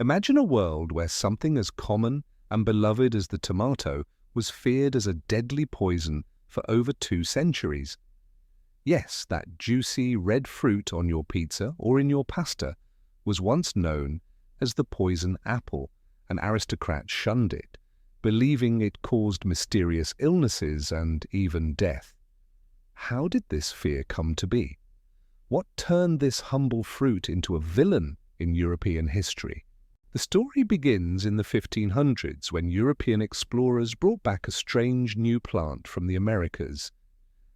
Imagine a world where something as common and beloved as the tomato was feared as a deadly poison for over 2 centuries. Yes, that juicy red fruit on your pizza or in your pasta was once known as the poison apple, and aristocrats shunned it, believing it caused mysterious illnesses and even death. How did this fear come to be? What turned this humble fruit into a villain in European history? The story begins in the 1500s when European explorers brought back a strange new plant from the Americas.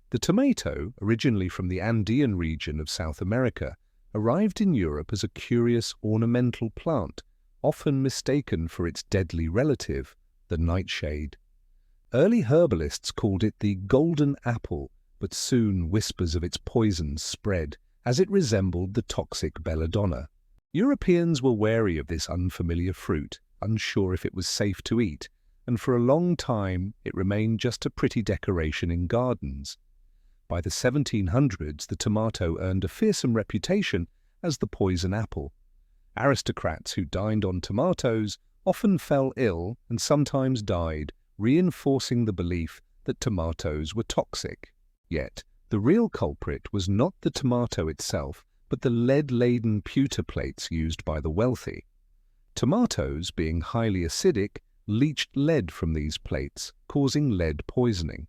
The tomato, originally from the Andean region of South America, arrived in Europe as a curious ornamental plant, often mistaken for its deadly relative, the nightshade. Early herbalists called it the golden apple, but soon whispers of its poison spread, as it resembled the toxic belladonna. Europeans were wary of this unfamiliar fruit, unsure if it was safe to eat, and for a long time it remained just a pretty decoration in gardens. By the 1700s, the tomato earned a fearsome reputation as the poison apple. Aristocrats who dined on tomatoes often fell ill and sometimes died, reinforcing the belief that tomatoes were toxic. Yet, the real culprit was not the tomato itself, but the lead-laden pewter plates used by the wealthy. Tomatoes, being highly acidic, leached lead from these plates, causing lead poisoning.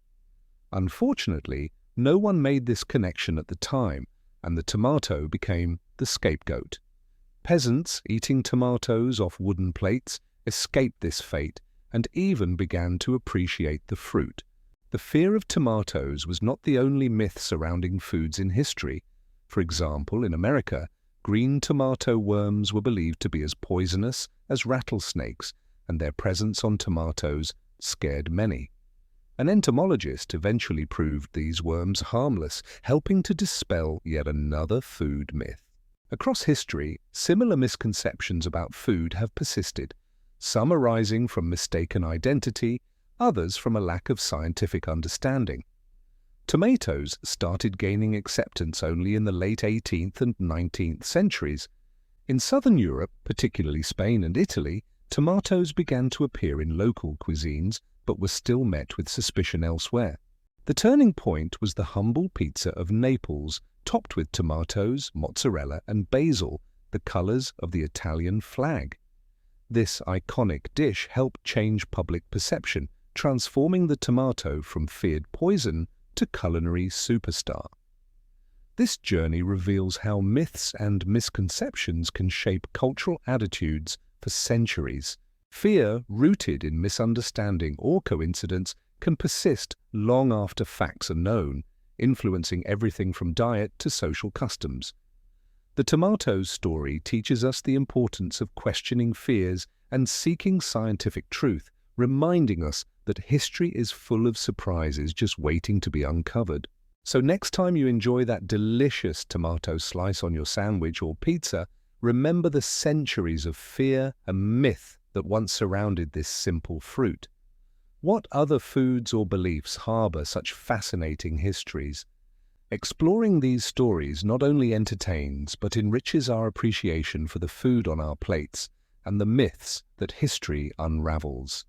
Unfortunately, no one made this connection at the time, and the tomato became the scapegoat. Peasants eating tomatoes off wooden plates escaped this fate and even began to appreciate the fruit. The fear of tomatoes was not the only myth surrounding foods in history. For example, in America, green tomato worms were believed to be as poisonous as rattlesnakes, and their presence on tomatoes scared many. An entomologist eventually proved these worms harmless, helping to dispel yet another food myth. Across history, similar misconceptions about food have persisted, some arising from mistaken identity, others from a lack of scientific understanding. Tomatoes started gaining acceptance only in the late 18th and 19th centuries. In southern Europe, particularly Spain and Italy, tomatoes began to appear in local cuisines, but were still met with suspicion elsewhere. The turning point was the humble pizza of Naples, topped with tomatoes, mozzarella, and basil, the colors of the Italian flag. This iconic dish helped change public perception, transforming the tomato from feared poison to culinary superstar. This journey reveals how myths and misconceptions can shape cultural attitudes for centuries. Fear, rooted in misunderstanding or coincidence, can persist long after facts are known, influencing everything from diet to social customs. The tomato's story teaches us the importance of questioning fears and seeking scientific truth, reminding us that history is full of surprises just waiting to be uncovered. So next time you enjoy that delicious tomato slice on your sandwich or pizza, remember the centuries of fear and myth that once surrounded this simple fruit. What other foods or beliefs harbor such fascinating histories? Exploring these stories not only entertains but enriches our appreciation for the food on our plates and the myths that history unravels.